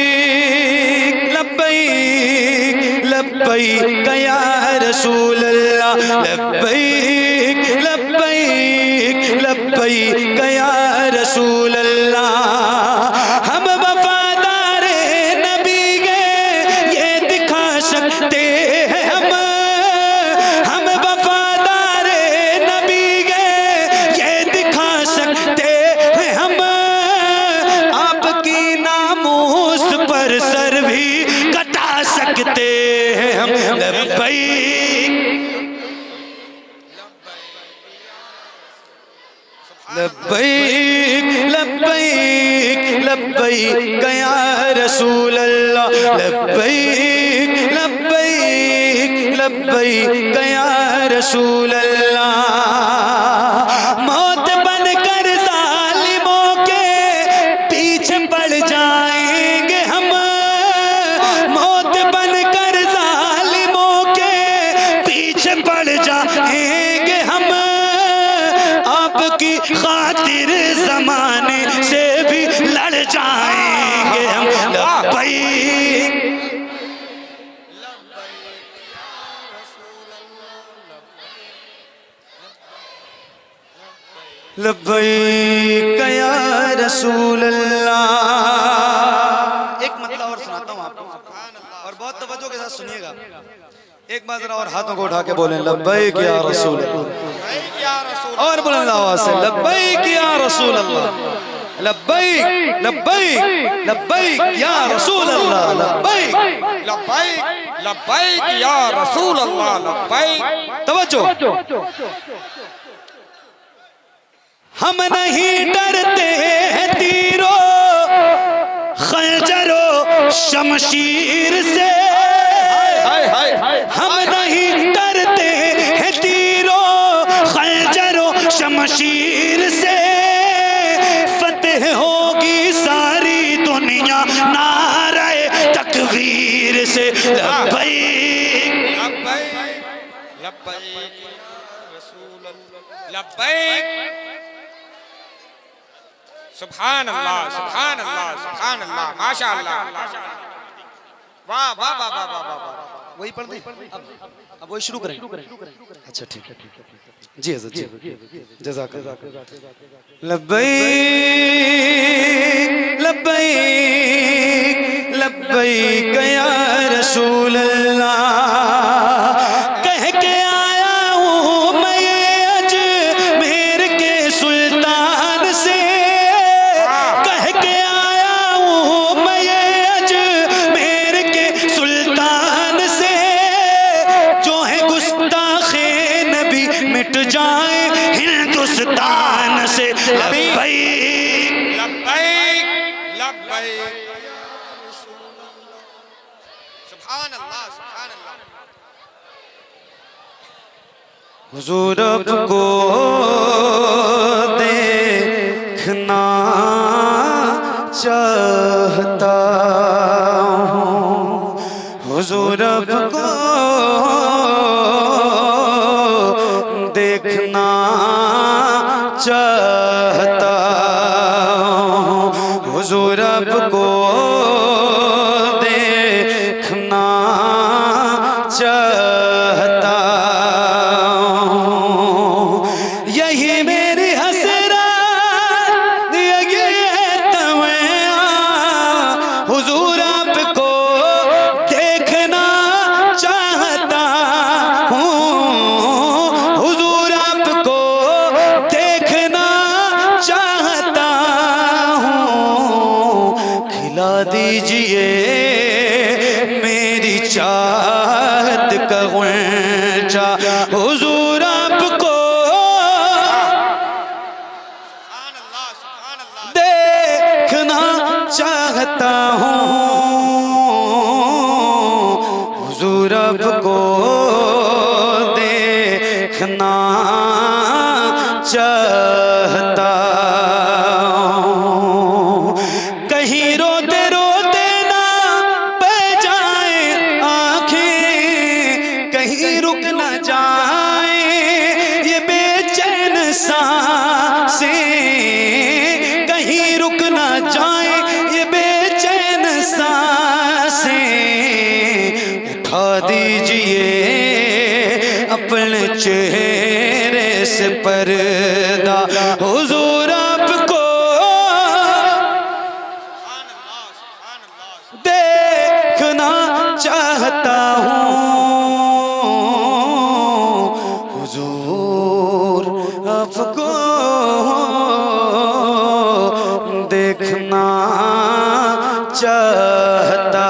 लब्बैक लब्बैक या रसूल अल्लाह, लब्बैक लब्बैक लब्बैक या रसूल अल्लाह। हम वफादार नबी हैं, ये दिखा सकते हैं हम वफादार नबी हैं, ये दिखा सकते हैं हम, आपकी नामूस पर सर भी कटा सकते हैं हम। लब्बैक लब्बैक लब्बैक लब्बैक या रसूल अल्लाह, लब्बैक लब्बैक लब्बैक या रसूल अल्लाह। मौत बनकर जालिमों के पीछे पड़ जाएंगे हम, मौत बनकर जालिमों के पीछे पड़ जाएंगे हम, आपकी खातिर जमाने से भी लड़ जाएंगे हम। लब्बैक लब्बैक या रसूल अल्लाह। एक मतलब और सुनाता हूँ आपको, और बहुत तवज्जो के साथ सुनिएगा। एक बार जरा और हाथों को उठा के बोलें लब्बैक या रसूल अल्लाह। और बुलंद आवाज से लब्बैक या रसूल अल्लाह, लब्बैक लब्बैक लब्बैक या रसूल अल्लाह, लब्बैक लब्बैक लब्बैक या रसूल अल्लाह, लब्बैक। तवज्जो, हम नहीं डरते हैं तीरों खंजरों शमशीर से, हम नहीं डरते हैं तीरों खंजरों शमशीर से, फतेह होगी सारी दुनिया नारे तकबीर से। लब्बैक लब्बैक लब्बैक या रसूल अल्लाह, लब्बैक। सुभान अल्लाह सुभान अल्लाह सुभान अल्लाह, माशाअल्लाह। वाह वाह वाह वाह वाह वाह। वही पढ़ दें, अब वही शुरू करें। अच्छा ठीक है जी हज़रत जी, जज़ाकल्लाह। लब्बैक लब्बैक लब्बैक या रसूल अल्लाह, कह के आया हूँ मैं अजमेर के सुल्तान से, कह के आया हूँ मैं अजमेर के सुल्तान से, जो है गुस्ताखे नबी मिट जाए हिंदुस्तान से। लब्बैक लब्बैक लब्बैक या रसूल अल्लाह। सुभान अल्लाह सुभान अल्लाह। हुजूर आपको देखना चाहता हूँ, हुजूर आपको देखना चाहता हूँ, हुजूर आपको देखना चाहता हूँ, यही मेरी हसरत यही है तमन्ना, हुजूर आपको देखना चाहता हूँ, हुजूर आपको देखना चाहता हूँ, खिला दीजिए मेरी चाहत का गुंचा, हुजूर आपको सुभान अल्लाह सुभान अल्लाह। देखना चाहता हूँ, हुजूर आपको देखना चाहता हूँ, कहीं रोते रोते ना बह जाए आँखें, कहीं रुक न जाए ये बेचैन सांसें, कहीं रुक न जाए ये बेचैन सांसें, उठा दीजिए अपने चेहरे से पर्दा, हुजूर आपको सुभान अल्लाह सुभान अल्लाह। देखना चाहता हूँ, हुजूर आपको देखना चाहता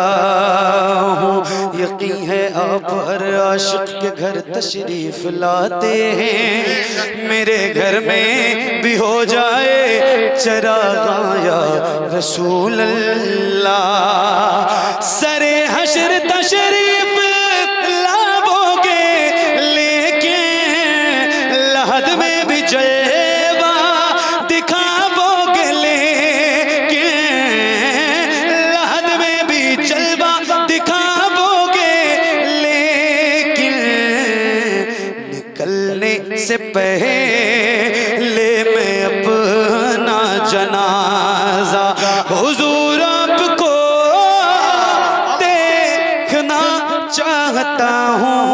हूँ, यकीन है आप हर आशिक के घर तशरीफ लाते हैं, मेरे घर में भी हो जाए चराग़ां या रसूल अल्लाह, सरे हश्र तशरीफ लाओगे लेके लहद में भी जलवा दिखाओगे, लेके लहद में भी जलवा दिखाओगे, लेकिन निकलने से पहले मैं अपना जनाजा हुजूर आपको देखना चाहता हूँ,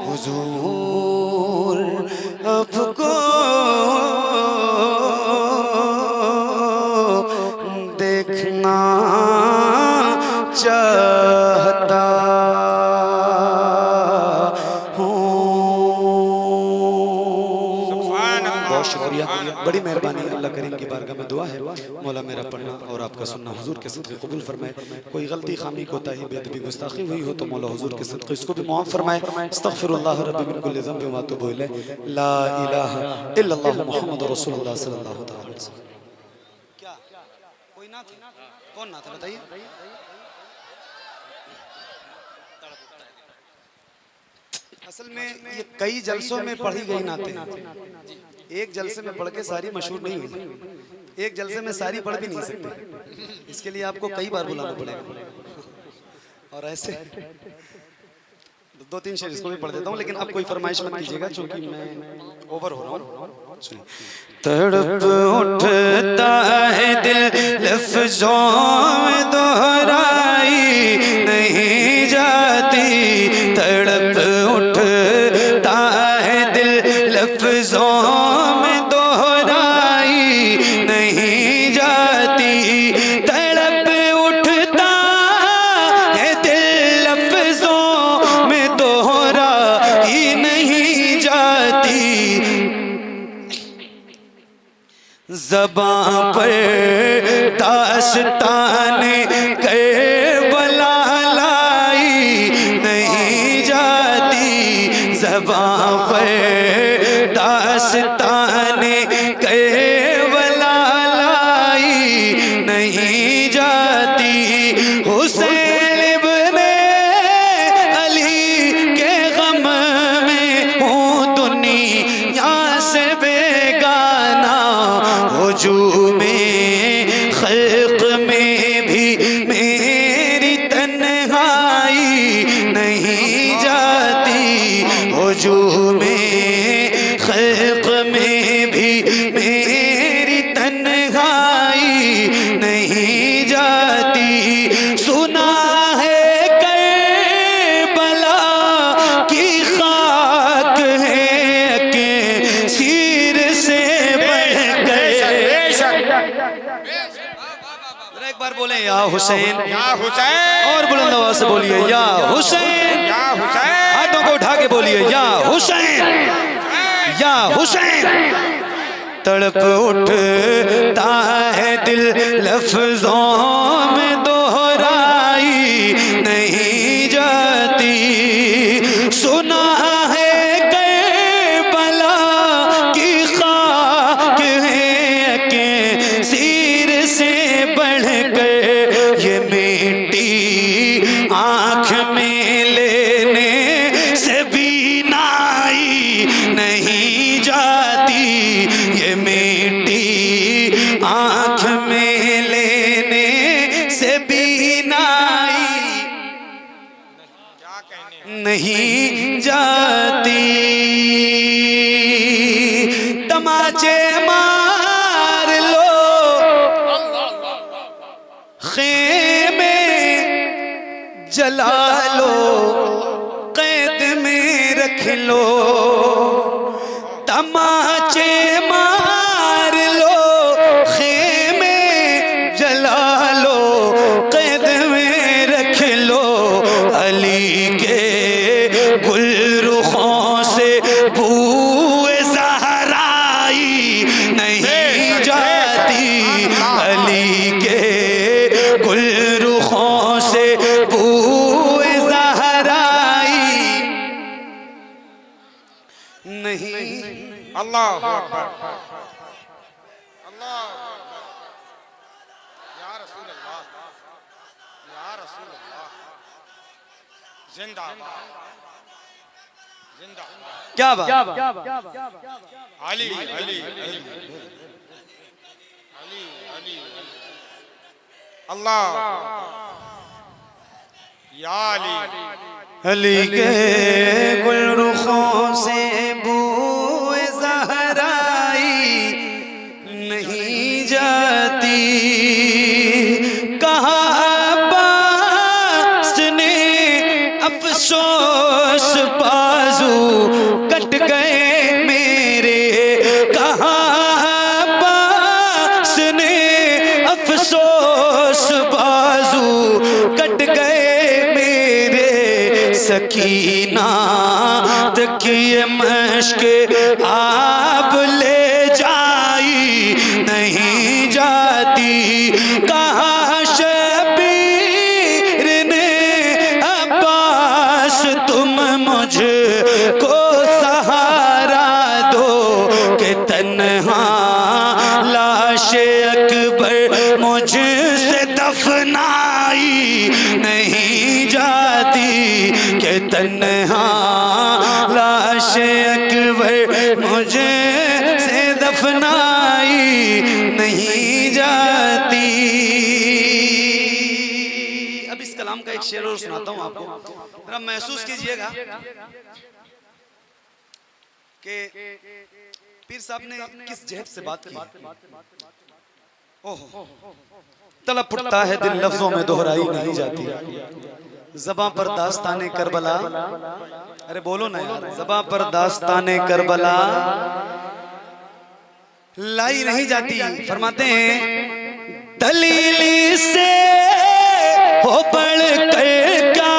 हुजूर आपको देखना चाहता हूँ। बहुत शुक्रिया, बड़ी मेहरबानी। अल्लाह करीम की बारगाह में दुआ है मौला मेरा पढ़ना और आपका सुनना हुजूर के सदक़े कबूल फरमाए। कोई गलती खामी कोताही बेअदबी गुस्ताखी हुई हो तो मौला हुजूर के सदक़े इसको भी माफ़ फरमाए। अस्तग़फिरुल्लाह रब्बी मिन कुल्लि ज़ंबिन व अतूबु इलैह। ला इलाहा इल्लल्लाह मुहम्मदुर रसूलुल्लाह सल्लल्लाहु अलैहि वसल्लम। क्या कोई ना था? कौन ना था बताइए? असल में ये कई जलसों में पढ़ी गई नाते हैं। एक जलसे में पढ़ के सारी मशहूर नहीं हुई, एक जलसे में सारी पढ़ भी नहीं सकते, इसके लिए आपको कई बार बुलाना पड़ेगा। और ऐसे दो तीन शेर इसको भी पढ़ देता हूँ, लेकिन अब कोई फरमाइश मत कीजिएगा क्योंकि मैं ओवर हो रहा हूँ। तड़प उठता है दिल लफ्ज़ों में दोहराई नहीं जाती, तड़प उठता है दिल लफ्ज़ों में दोहराई नहीं जाती, तड़प उठता है दिल लफ्ज़ों में दोहराई नहीं जाती, ज़बां पर दास्ताने करबला लाई नहीं जाती, ज़बां पर दास्ताने करबला लाई नहीं जाती, हुसैन इब्ने अली के गम में हूँ दुनिया से बेगाना, हुजूमे खल्क़ में भी मेरी तन्हाई नहीं जाती, हुजूमे खल्क़ में भी मेरी तन्हाई नहीं जाती, सुना है करबला की खाक है के सिर से एक बार बोले या हुसैन, या हुसैन, और बुलंद आवाज से बोलिए या हुसैन, या हुसैन, हाथों को उठा के बोलिए या हुसैन, या हुसैन। तड़प उठता है दिल लफ्ज़ों में दोहराई नहीं जाती, सुना है करबला की खाक है के सिर से बढ़कर, ये मिट्टी आँख में लेने से बीनाई नहीं जाती, ये मिट्टी आँख में लेने से बीनाई क्या कहने नहीं जाती, तमाचे मार लो खेमे जला लो, कैद में रख लो, तमाचे मार लो खेमे जला लो, कैद में रख लो, अली के गुलरुखों से बूए ज़हराई नहीं जाती, अली के गुलरुखों से बूए ज़हराई नहीं। अल्लाह अकबर, अल्लाह अकबर, या रसूल अल्लाह, या रसूल अल्लाह, जिंदाबाद, जिंदाबाद, क्या बात? अली अली अली अली अली, अल्लाह, या अली, अली के गुलरुखों से बूए ज़हराई नहीं जाती, कहा अब्बास ने अफसोस बाजू कट गए मेरे, कहा अब्बास ने अफसोस बाजू कट गए मेरे, सकीना तकिए मश्क आप ले अकबर मुझे से दफनाई नहीं जाती। अब इस कलाम का एक शेर और सुनाता हूं आपको, जरा महसूस कीजिएगा कि पीर साहब ने किस जहद से बात की। ओहो, तलब उठता है दिल लफ्जों में दोहराई नहीं जाती, ज़बां पर दास्ताने करबला, अरे बोलो ना यार, ज़बां पर दास्ताने करबला लाई नहीं जाती। फरमाते हैं दलील से हो बढ़ कर क्या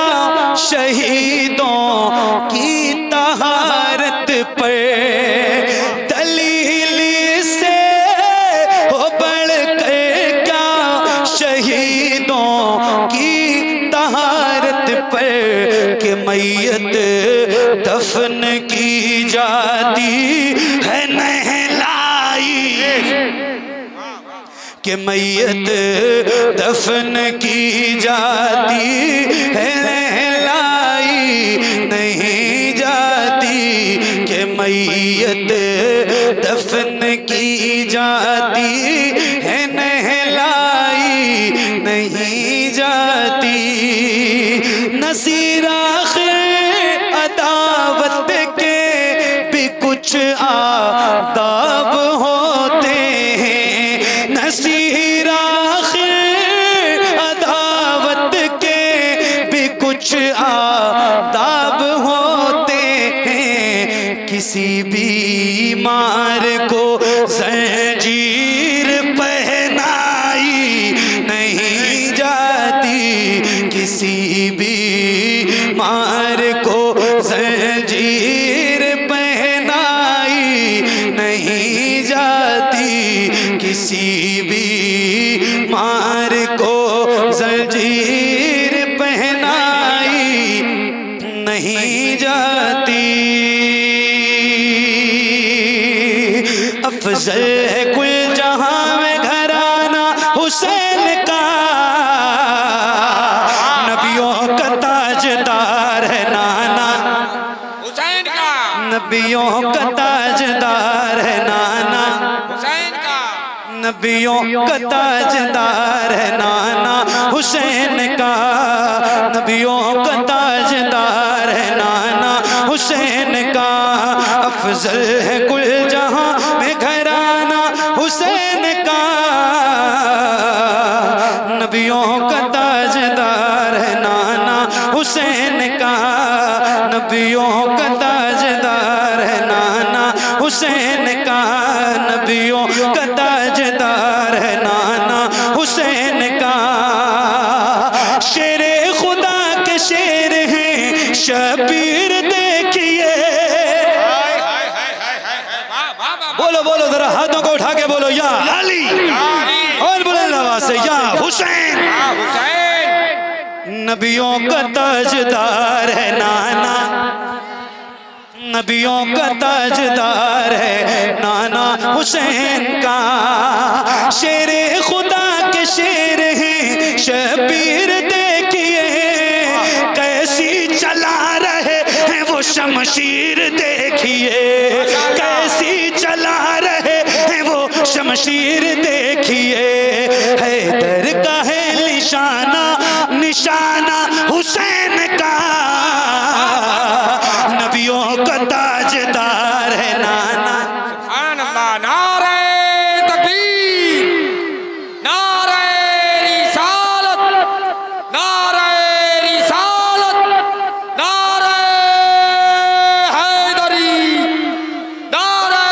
शहीदों की तहारत पर, दलील से हो बढ़ कर क्या शहीदों की तहारत पर, कि मैयत दफन की जाती है नहलाई, कि मैयत दफन की जाती है नहलाई नहीं जाती, कि मैयत दफन की जाती है नहलाई नहीं जाती। नसीर आखिर अदावत के भी कुछ आदाब होते हैं, नसीर आखिर अदावत के भी कुछ आदाब होते हैं। किसी बीमार को जंजीर पहनाई नहीं जाती, किसी बीमार को जंजीर पहनाई नहीं जाती, किसी बीमार को जंजीर पहनाई नहीं जाती। अफजल है कुल जहां में घराना हुसैन का, नबियों का ताजदार है नाना हुसैन का, नबियों का ताजदार है नाना हुसैन का, नबियों का ताजदार है नाना हुसैन का, नबियों का ताजदार है नाना हुसैन का। अफजल है कुल जहां में घराना हुसैन का, नबियों का ताजदार है नाना हुसैन का, नबियों का ताजदार है नाना हुसैन का, नबियों का ताजदार है नाना हुसैन का। शेरे खुदा के शेर हैं शबीर देखिए, बोलो बोलो जरा हाथों को उठा के बोलो या अली, और बुलंद आवाज से या हुसैन। नबियों का ताजदार है नाना, नबियों का ताजदार है नाना हुसैन का। शेरे खुदा के शेर हैं शबीर देखिए, कैसी चला रहे हैं वो शमशीर देखिए, कैसी चला रहे हैं वो शमशीर देखिए। हैदर का है निशाना, निशाना हुसैन का, नबियों का ताजदार है नाना। सुभान अल्लाह, नारे तकबीर, नारे रिसालत, नारे रिसालत, नारे हैदरी, नारे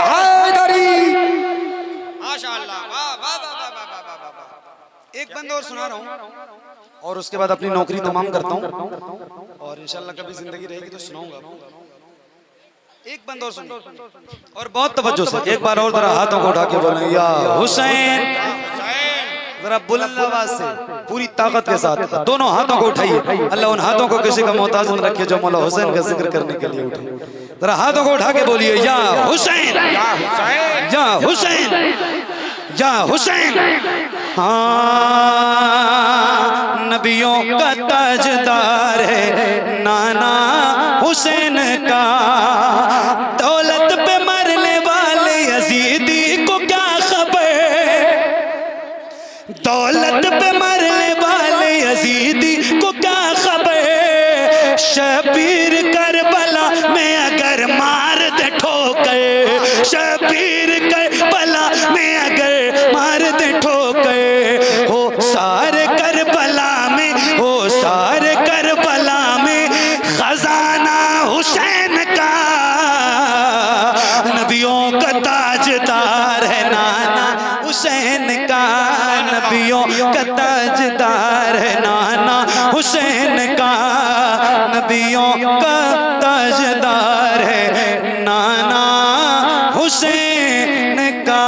हैदरी। माशाअल्लाह, वाह वाह वाह वाह वाह वाह वाह वाह। एक बंद और सुना रहा हूँ और उसके बाद अपनी नौकरी तमाम करता हूँ, और इंशाल्लाह कभी जिंदगी रहेगी तो सुनाऊंगा। एक बंद और सुनो और बहुत तवज्जो से, एक बार और जरा हाथों को उठा के बोलें या हुसैन, जरा बुलंद आवाज से पूरी ताकत के साथ दोनों हाथों को उठाइए। अल्लाह उन हाथों को किसी का मोहताज न रखे जो मौला हुसैन का जिक्र करने के लिए उठे। जरा हाथों को उठा के बोलिए या हुसैन, या हुसैन, या हुसैन, या हुसैन। हाँ नबियों का ताजदार है नाना हुसैन का। दौलत पे मरने वाले यजीदी को क्या खबर, दौलत पे मरने वाले यजीदी को क्या खबर। शबीर करबला में अगर मार दे ठोकर, शबीर करबला में अगर मार दे ठोकर, हो सारे करबला में, हो सारे करबला में खजाना हुसैन का। नबियों का ताजदार है नाना हुसैन का, नबियों का ताजदार है नाना हुसैन का, नबियों का ताजदार है नाना हुसैन का।